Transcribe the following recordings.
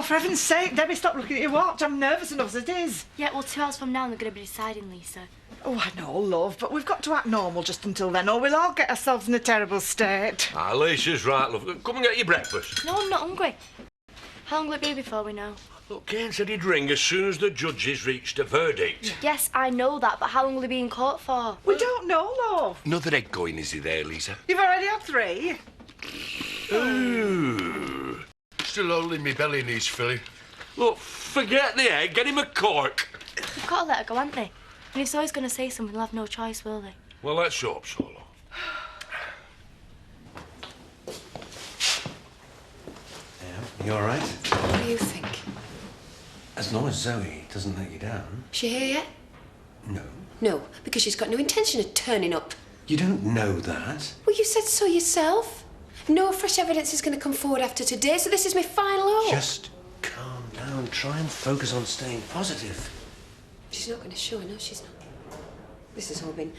for heaven's sake, Debbie, stop looking at your watch. I'm nervous enough as it is. Yeah, well, 2 hours from now they're going to be deciding, Lisa. Oh, I know, love, but we've got to act normal just until then, or we'll all get ourselves in a terrible state. Ah, Lisa's right, love. Come and get your breakfast. No, I'm not hungry. How long will it be before we know? Look, Kane said he'd ring as soon as the judges reached a verdict. Yes, I know that, but how long will he be in court for? We don't know, love. Another egg going, is he there, Lisa? You've already had 3. Ooh. Still holding me belly needs filling. Look, forget the egg, get him a cork. We've got to let her go, haven't they? And if Zoe's going to say something, they'll have no choice, will they? Well, let's hope so, love. You all right? What do you think? As long as Zoe doesn't let you down. She here yet? No. No, because she's got no intention of turning up. You don't know that. Well, you said so yourself. No fresh evidence is going to come forward after today, so this is my final hope. Just calm down. Try and focus on staying positive. She's not going to show, no, she's not. This has all been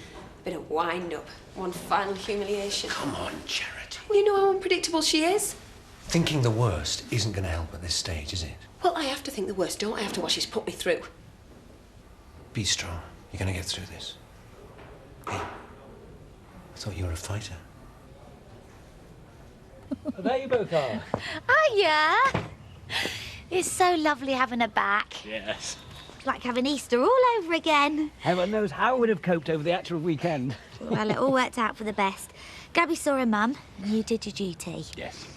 a wind-up. One final humiliation. Come on, Charity. Well, you know how unpredictable she is. Thinking the worst isn't going to help at this stage, is it? Well, I have to think the worst, don't I, after what she's put me through? Be strong. You're going to get through this. Hey, I thought you were a fighter. There you both are. Hiya! It's so lovely having her back. Yes. It's like having Easter all over again. Heaven knows how we'd have coped over the actual weekend. Well, it all worked out for the best. Gabby saw her mum, and you did your duty. Yes.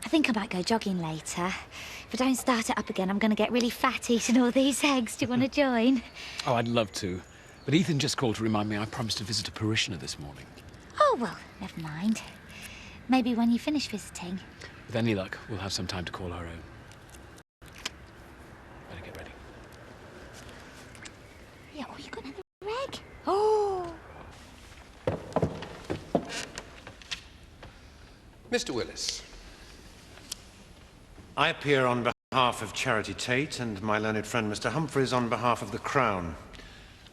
I think I might go jogging later. If I don't start it up again, I'm going to get really fat eating all these eggs. Do you want to join? Oh, I'd love to. But Ethan just called to remind me I promised to visit a parishioner this morning. Oh, well, never mind. Maybe when you finish visiting. With any luck, we'll have some time to call our own. Better get ready. Yeah, oh, you got another egg? Oh! Mr. Willis. I appear on behalf of Charity Tate and my learned friend Mr. Humphreys on behalf of the Crown.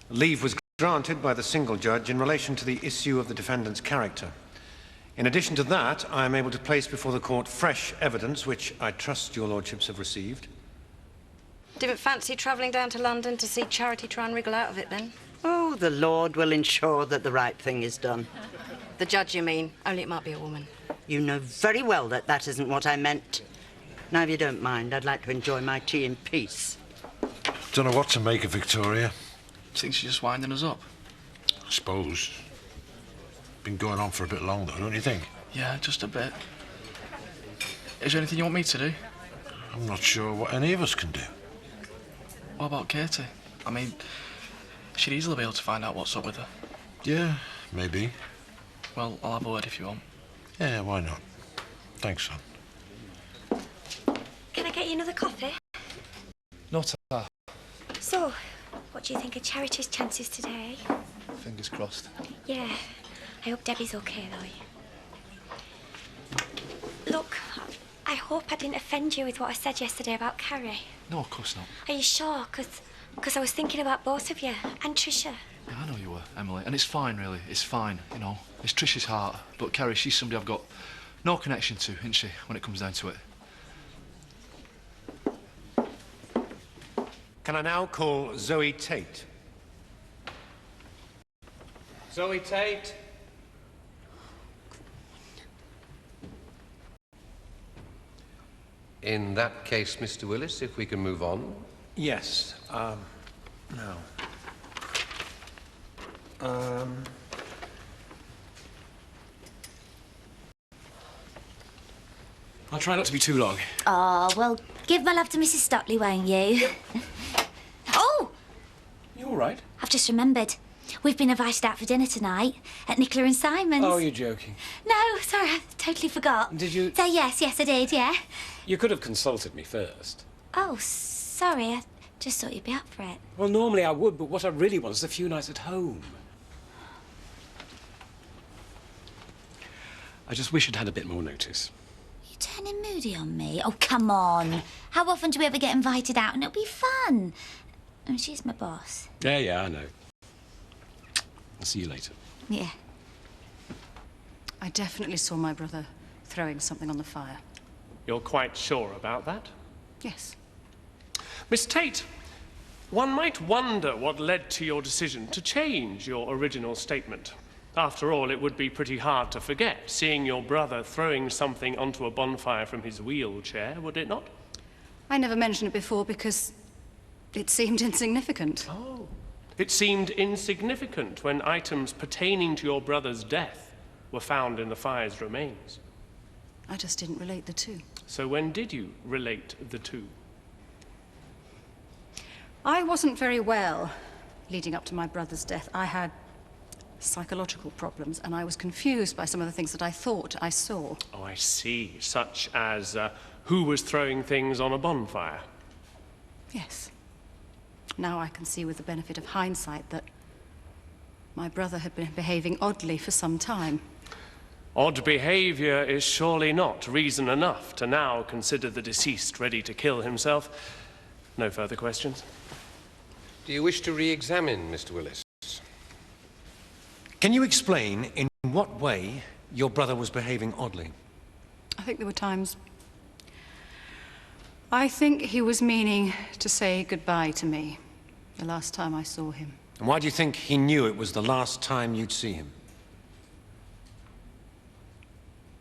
Leave was granted by the single judge in relation to the issue of the defendant's character. In addition to that, I am able to place before the court fresh evidence, which I trust your lordships have received. Didn't fancy travelling down to London to see Charity try and wriggle out of it, then? Oh, the Lord will ensure that the right thing is done. The judge, you mean? Only it might be a woman. You know very well that that isn't what I meant. Now, if you don't mind, I'd like to enjoy my tea in peace. Don't know what to make of Victoria. Think she's just winding us up? I suppose. Been going on for a bit long, though, don't you think? Yeah, just a bit. Is there anything you want me to do? I'm not sure what any of us can do. What about Katie? I mean, she'd easily be able to find out what's up with her. Yeah, maybe. Well, I'll have a word if you want. Yeah, why not? Thanks, son. Can I get you another coffee? Not a... So, what do you think of Charity's chances today? Fingers crossed. Yeah, I hope Debbie's okay, though. Look, I hope I didn't offend you with what I said yesterday about Carrie. No, of course not. Are you sure? Because I was thinking about both of you, and Tricia. Yeah, I know you were, Emily. And it's fine, really. It's fine, you know. It's Trish's heart. But Carrie, she's somebody I've got no connection to, isn't she, when it comes down to it? Can I now call Zoe Tate? Zoe Tate. In that case, Mr. Willis, if we can move on. Yes, no. I'll try not to be too long. Oh, well, give my love to Mrs. Stockley, won't you? Oh! You all right? I've just remembered. We've been invited out for dinner tonight at Nicola and Simon's. Oh, you're joking. No, sorry, I totally forgot. Did you... So, yes, I did, yeah. You could have consulted me first. Oh, sorry, I just thought you'd be up for it. Well, normally I would, but what I really want is a few nights at home. I just wish I'd had a bit more notice. You turning moody on me? Oh, come on. How often do we ever get invited out? And it'll be fun. And she's my boss. Yeah, I know. I'll see you later. Yeah. I definitely saw my brother throwing something on the fire. You're quite sure about that? Yes. Miss Tate, one might wonder what led to your decision to change your original statement. After all, it would be pretty hard to forget seeing your brother throwing something onto a bonfire from his wheelchair, would it not? I never mentioned it before because it seemed insignificant. Oh. It seemed insignificant when items pertaining to your brother's death were found in the fire's remains. I just didn't relate the two. So when did you relate the two? I wasn't very well leading up to my brother's death. I had psychological problems, and I was confused by some of the things that I thought I saw. Oh, I see. Such as who was throwing things on a bonfire? Yes. Now I can see with the benefit of hindsight that my brother had been behaving oddly for some time. Odd behavior is surely not reason enough to now consider the deceased ready to kill himself. No further questions? Do you wish to re-examine Mr. Willis? Can you explain in what way your brother was behaving oddly? I think there were times... I think he was meaning to say goodbye to me the last time I saw him. And why do you think he knew it was the last time you'd see him?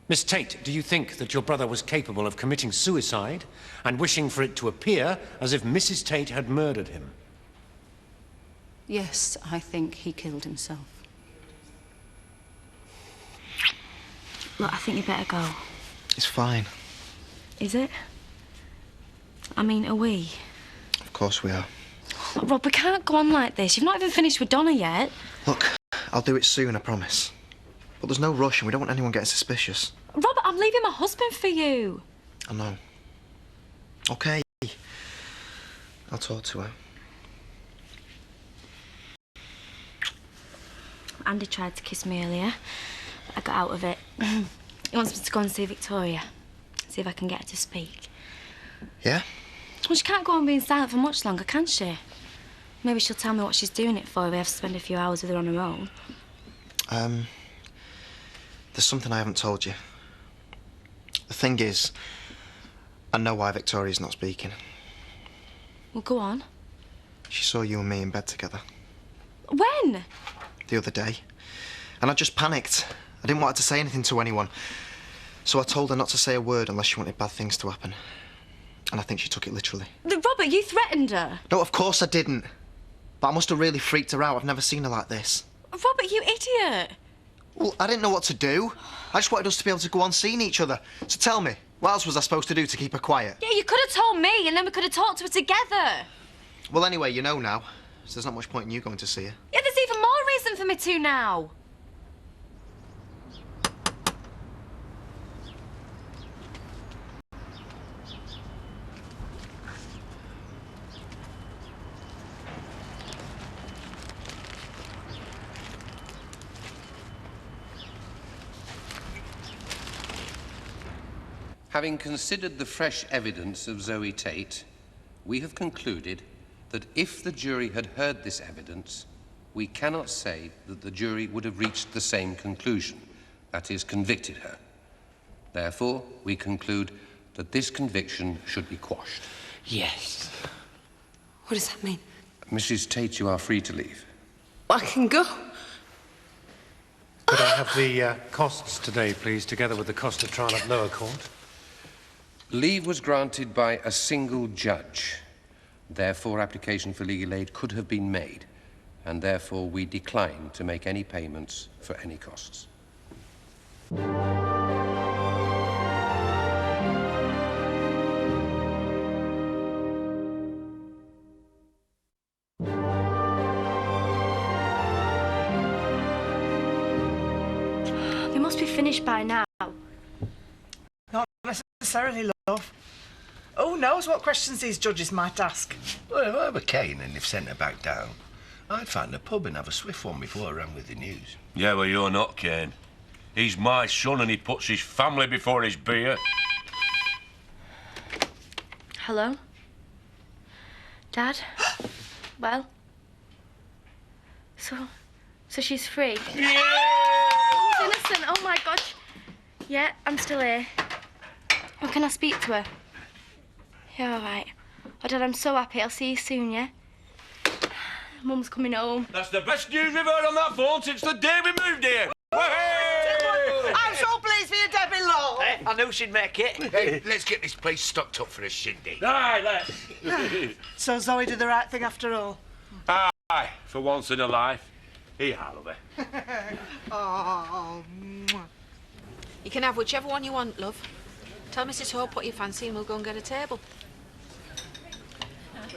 Miss Tate, do you think that your brother was capable of committing suicide and wishing for it to appear as if Mrs. Tate had murdered him? Yes, I think he killed himself. Look, I think you better go. It's fine. Is it? I mean, are we? Of course we are. Look, Rob, we can't go on like this. You've not even finished with Donna yet. Look, I'll do it soon, I promise. But there's no rush and we don't want anyone getting suspicious. Robert, I'm leaving my husband for you. I know. OK. I'll talk to her. Andy tried to kiss me earlier. I got out of it. He wants me to go and see Victoria. See if I can get her to speak. Yeah? Well, she can't go on being silent for much longer, can she? Maybe she'll tell me what she's doing it for if we have to spend a few hours with her on her own. There's something I haven't told you. The thing is, I know why Victoria's not speaking. Well, go on. She saw you and me in bed together. When? The other day. And I just panicked. I didn't want her to say anything to anyone. So I told her not to say a word unless she wanted bad things to happen. And I think she took it literally. Robert, you threatened her. No, of course I didn't. But I must have really freaked her out. I've never seen her like this. Robert, you idiot. Well, I didn't know what to do. I just wanted us to be able to go on seeing each other. So tell me, what else was I supposed to do to keep her quiet? Yeah, you could have told me and then we could have talked to her together. Well, anyway, you know now. So there's not much point in you going to see her. Yeah, there's even more reason for me to now. Having considered the fresh evidence of Zoe Tate, we have concluded that if the jury had heard this evidence, we cannot say that the jury would have reached the same conclusion, that is, convicted her. Therefore, we conclude that this conviction should be quashed. Yes. What does that mean? Mrs. Tate, you are free to leave. I can go. Could I have the costs today, please, together with the cost of trial at lower court? Leave was granted by a single judge. Therefore, application for legal aid could have been made, and therefore we decline to make any payments for any costs. They must be finished by now. Not necessarily, love. Who knows what questions these judges might ask? Well, if I were Kane and they've sent her back down, I'd find a pub and have a swift one before I ran with the news. Yeah, well, you're not, Kane. He's my son and he puts his family before his beer. Hello? Dad? Well? So she's free? Yeah! Oh, she's innocent. Oh, my God. Yeah, I'm still here. Oh, can I speak to her? Yeah, all right. Oh, Dad, I'm so happy. I'll see you soon, yeah? Mum's coming home. That's the best news we've heard on that phone since the day we moved here. I'm so pleased for you, Debbie Law. I knew she'd make it. Hey, let's get this place stocked up for a shindig. Aye, let's. So Zoe did the right thing after all. Aye, for once in her life. Here, Harvey. Oh, mwah. You can have whichever one you want, love. Tell Mrs. Hope what you fancy and we'll go and get a table.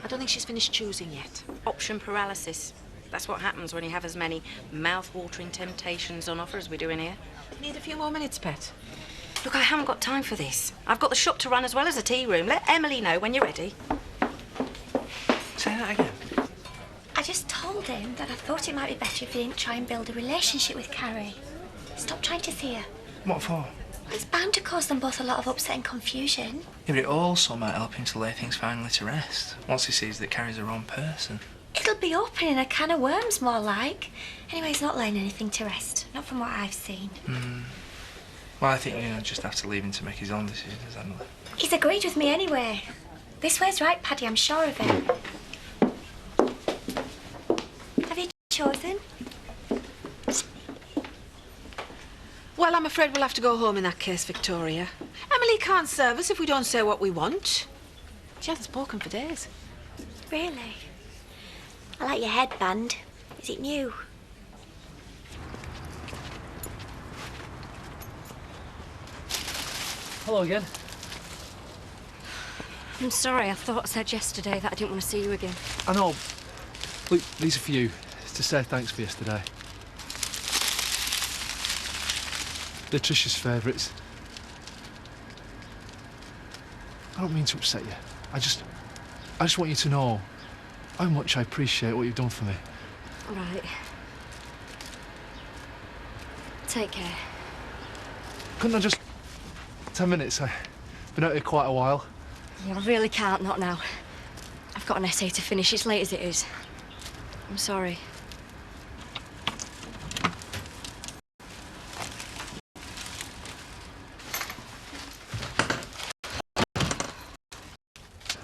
I don't think she's finished choosing yet. Option paralysis. That's what happens when you have as many mouth-watering temptations on offer as we do in here. You need a few more minutes, Pet. Look, I haven't got time for this. I've got the shop to run as well as a tea room. Let Emily know when you're ready. Say that again. I just told him that I thought it might be better if he didn't try and build a relationship with Carrie. Stop trying to see her. What for? It's bound to cause them both a lot of upset and confusion. Yeah, but it also might help him to lay things finally to rest, once he sees that Carrie's the wrong person. It'll be opening a can of worms, more like. Anyway, he's not laying anything to rest. Not from what I've seen. Well, I think, just have to leave him to make his own decisions, Emily. He's agreed with me anyway. This way's right, Paddy, I'm sure of it. Have you chosen? Well, I'm afraid we'll have to go home in that case, Victoria. Emily can't serve us if we don't say what we want. She hasn't spoken for days. Really? I like your headband. Is it new? Hello again. I'm sorry, I thought I said yesterday that I didn't want to see you again. I know. Look, these are for you. It's to say thanks for yesterday. They're Trish's favourites. I don't mean to upset you. I just want you to know how much I appreciate what you've done for me. Right. Take care. Couldn't I just... 10 minutes? I've been out here quite a while. Yeah, I really can't, not now. I've got an essay to finish, it's late as it is. I'm sorry.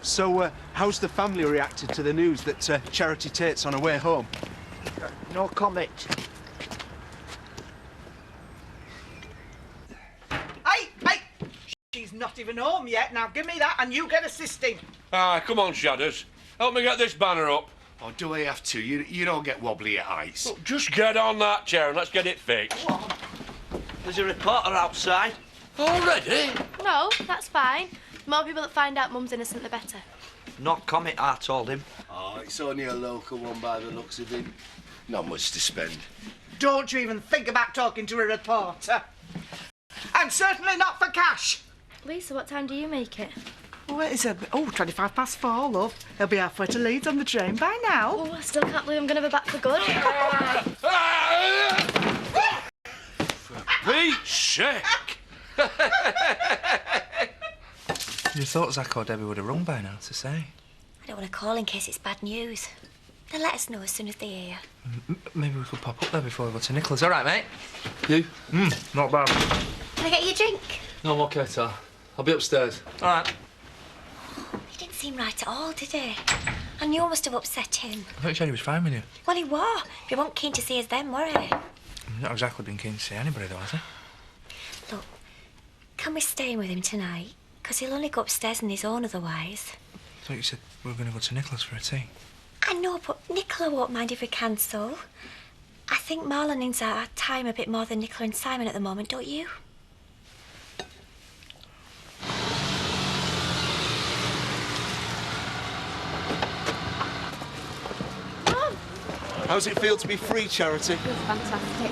So, how's the family reacted to the news that Charity Tate's on her way home? No comment. Hey! She's not even home yet. Now give me that and you get assisting. Ah, come on, Shadders. Help me get this banner up. Oh, do I have to? You don't get wobbly at ice. Look, just get on that chair and let's get it fixed. There's a reporter outside. Already? No, that's fine. The more people that find out Mum's innocent, the better. Not comment, I told him. Oh, it's only a local one by the looks of him. Not much to spend. Don't you even think about talking to a reporter. And certainly not for cash. Lisa, what time do you make it? Oh, it is 4:25, love. He'll be halfway to Leeds on the train by now. Oh, I still can't believe I'm going to be back for good. For Pete's sake! You thought Zach or Debbie would have rung by now to say. I don't want to call in case it's bad news. They'll let us know as soon as they hear. Maybe we could pop up there before we go to Nicola's. All right, mate? You? Not bad. Can I get you a drink? No, I'm okay, Tar. I'll be upstairs. All right. He didn't seem right at all, did he? I knew I must have upset him. I thought you said he was fine with you. Well, he was. He wasn't keen to see us then, were he? He's not exactly been keen to see anybody, though, has he? Look, can we stay in with him tonight? Because he'll only go upstairs on his own otherwise. I thought you said we were going to go to Nicola's for a tea. I know, but Nicola won't mind if we cancel. I think Marlon needs our time a bit more than Nicola and Simon at the moment, don't you? How's it feel to be free, Charity? Fantastic.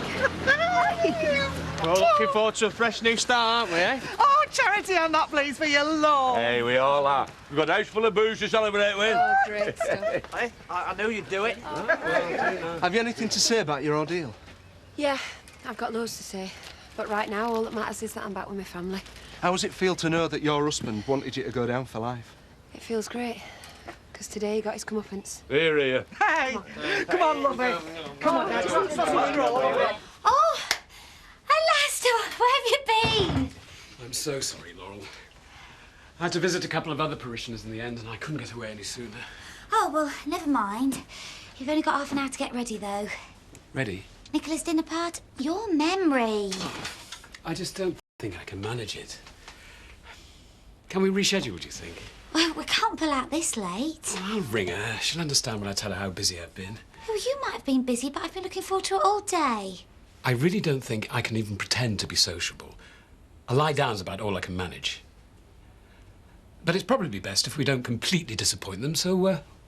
We're all looking forward to a fresh new start, aren't we, eh? Oh, Charity, I'm not pleased for you, love. Hey, we all are. We've got a house full of booze to celebrate with. Oh, great stuff. Hey, I knew you'd do it. Have you anything to say about your ordeal? Yeah, I've got loads to say. But right now, all that matters is that I'm back with my family. How does it feel to know that your husband wanted you to go down for life? It feels great. Because today he got his comeuppance. Here, here. Hey, come on, lovey. Come on, now. Oh, at last, where have you been? I'm so sorry, Laurel. I had to visit a couple of other parishioners in the end, and I couldn't get away any sooner. Oh, well, never mind. You've only got half an hour to get ready, though. Ready? Nicola's dinner part? Your memory. I just don't think I can manage it. Can we reschedule, do you think? Well, we can't pull out this late. Well, I'll ring her. She'll understand when I tell her how busy I've been. Well, you might have been busy, but I've been looking forward to it all day. I really don't think I can even pretend to be sociable. A lie down's about all I can manage. But it's probably best if we don't completely disappoint them, so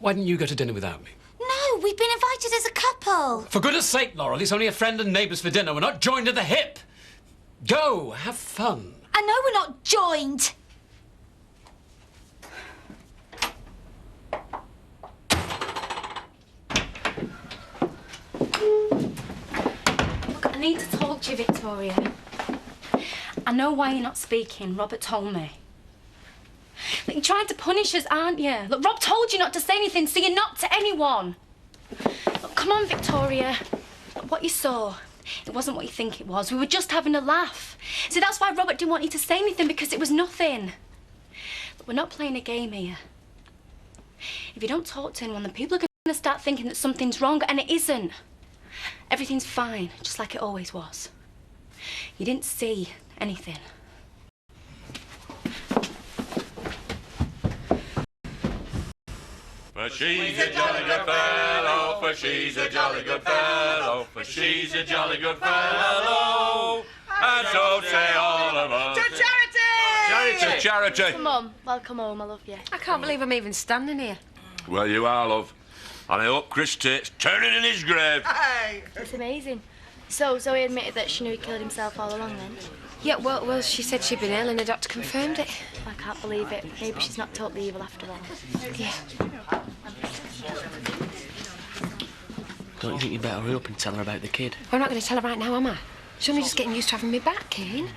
why don't you go to dinner without me? No, we've been invited as a couple. For goodness sake, Laurel, it's only a friend and neighbours for dinner. We're not joined at the hip. Go, have fun. I know we're not joined. Look, I need to talk to you, Victoria. I know why you're not speaking. Robert told me. Look, you're trying to punish us, aren't you? Look, Rob told you not to say anything, so you're not to anyone. Look, come on, Victoria. Look, what you saw, it wasn't what you think it was. We were just having a laugh. See, that's why Robert didn't want you to say anything, because it was nothing. Look, we're not playing a game here. If you don't talk to anyone, then people are going to start thinking that something's wrong, and it isn't. Everything's fine, just like it always was. You didn't see anything. For she's a jolly good fellow, for she's a jolly good fellow, for she's a jolly good fellow, and so say all of us. To charity! Charity, charity. Come on, welcome home, I love you. I can't believe I'm even standing here. Well, you are, love. And I hope Chris Tate's turning in his grave. Hey! It's amazing. So Zoe admitted that she knew he killed himself all along then? Yeah, well, she said she'd been ill and the doctor confirmed it. I can't believe it. Maybe she's not totally evil after all. Yeah. Don't you think you'd better hurry up and tell her about the kid? I'm not going to tell her right now, am I? She's only just getting used to having me back, Kane.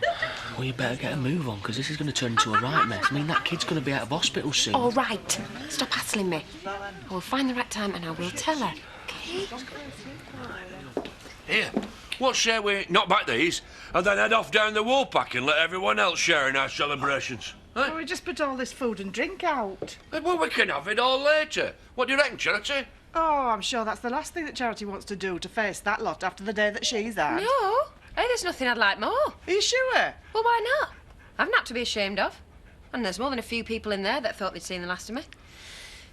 Well, you better get a move on, because this is going to turn into a right mess. I mean, that kid's going to be out of hospital soon. All right. Stop hassling me. I will find the right time and I will tell her. Okay? Here, what say we knock back these and then head off down the Woolpack and let everyone else share in our celebrations? Well, we just put all this food and drink out. Well, we can have it all later. What do you reckon, Charity? Oh, I'm sure that's the last thing that Charity wants to do, to face that lot after the day that she's had. No. Hey, there's nothing I'd like more. Are you sure? Well, why not? I've not to be ashamed of. And there's more than a few people in there that thought they'd seen the last of me.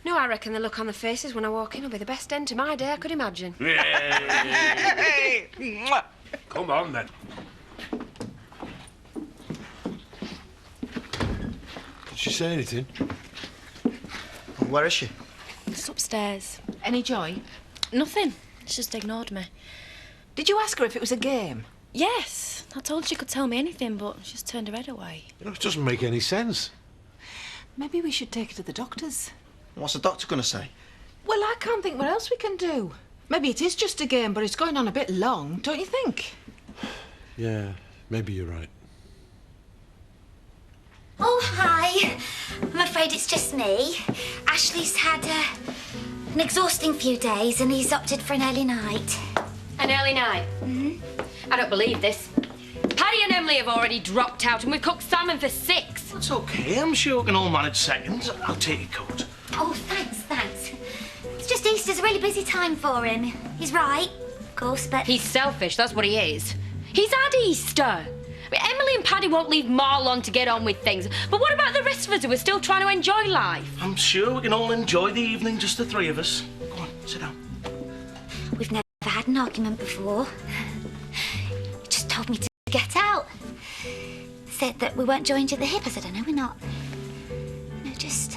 No, I reckon the look on the faces when I walk in will be the best end to my day I could imagine. Hey! Come on, then. Did she say anything? Where is she? It's upstairs. Any joy? Nothing. She just ignored me. Did you ask her if it was a game? Yes. I told her she could tell me anything, but she just turned her head away. You know, it doesn't make any sense. Maybe we should take her to the doctor's. What's the doctor going to say? Well, I can't think what else we can do. Maybe it is just a game, but it's going on a bit long, don't you think? Yeah, maybe you're right. Oh, hi. I'm afraid it's just me. Ashley's had an exhausting few days and he's opted for an early night. An early night? Mm-hmm. I don't believe this. Paddy and Emily have already dropped out and we've cooked salmon for 6. That's okay. I'm sure we can all manage seconds. I'll take your coat. Oh, thanks. It's just Easter's a really busy time for him. He's right, of course, but... He's selfish, that's what he is. He's had Easter. I mean, Emily and Paddy won't leave Marlon to get on with things. But what about the rest of us who are still trying to enjoy life? I'm sure we can all enjoy the evening, just the three of us. Go on, sit down. We've never had an argument before. He just told me to get out. Said that we weren't joined at the hip. I said, I know we're not. No, just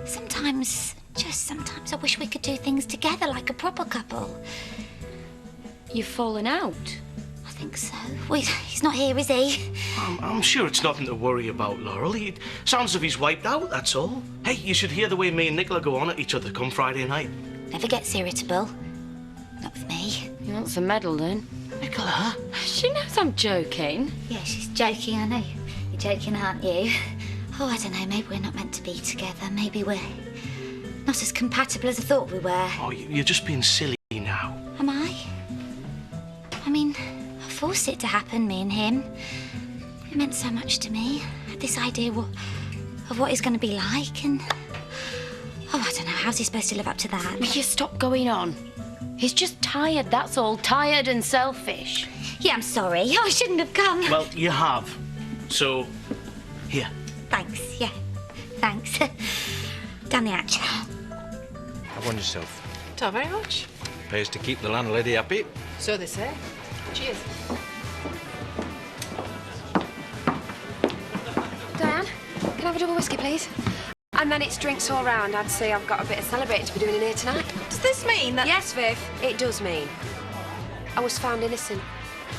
sometimes I wish we could do things together like a proper couple. You've fallen out? I think so. He's not here, is he? I'm sure it's nothing to worry about, Laurel. It sounds as if he's wiped out, that's all. Hey, you should hear the way me and Nicola go on at each other come Friday night. Never gets irritable. Not with me. He wants a medal, then. Nicola? She knows I'm joking. Yeah, she's joking, I know. You're joking, aren't you? Oh, I don't know, maybe we're not meant to be together. Maybe we're not as compatible as I thought we were. Oh, you're just being silly now. Am I? I mean, I forced it to happen, me and him. It meant so much to me. I had this idea what of what he's going to be like, and oh, I don't know, how's he supposed to live up to that? Will you stop going on? He's just tired, that's all. Tired and selfish. Yeah, I'm sorry. I shouldn't have come. Well, you have. So, here. Thanks, yeah. Thanks. Down the hatch. Have one yourself. Not very much. Pays to keep the landlady happy. So they say. Cheers. Diane, can I have a double whiskey, please? And then it's drinks all round. I'd say I've got a bit of celebrating to be doing in here tonight. Does this mean that... Yes, Viv, it does mean I was found innocent,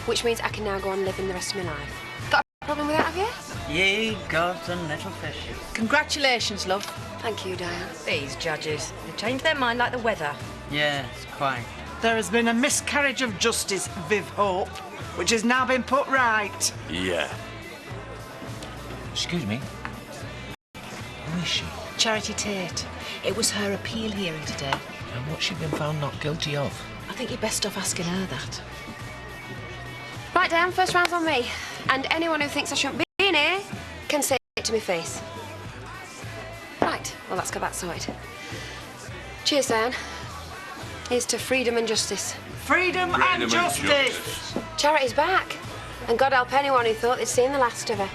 which means I can now go on living the rest of my life. Got a problem with that, have you? Ye gods and little fish. Congratulations, love. Thank you, Diane. These judges, they change their mind like the weather. Yes, quite. There has been a miscarriage of justice, Viv Hope, which has now been put right. Yeah. Excuse me. Who is she? Charity Tate. It was her appeal hearing today. And what's she been found not guilty of? I think you're best off asking her that. Right, Diane, first round's on me. And anyone who thinks I shouldn't be in here can say it to my face. Right, well, let's get that sorted. Cheers, Diane. Here's to freedom and justice. Freedom and justice! Charity's back. And God help anyone who thought they'd seen the last of her.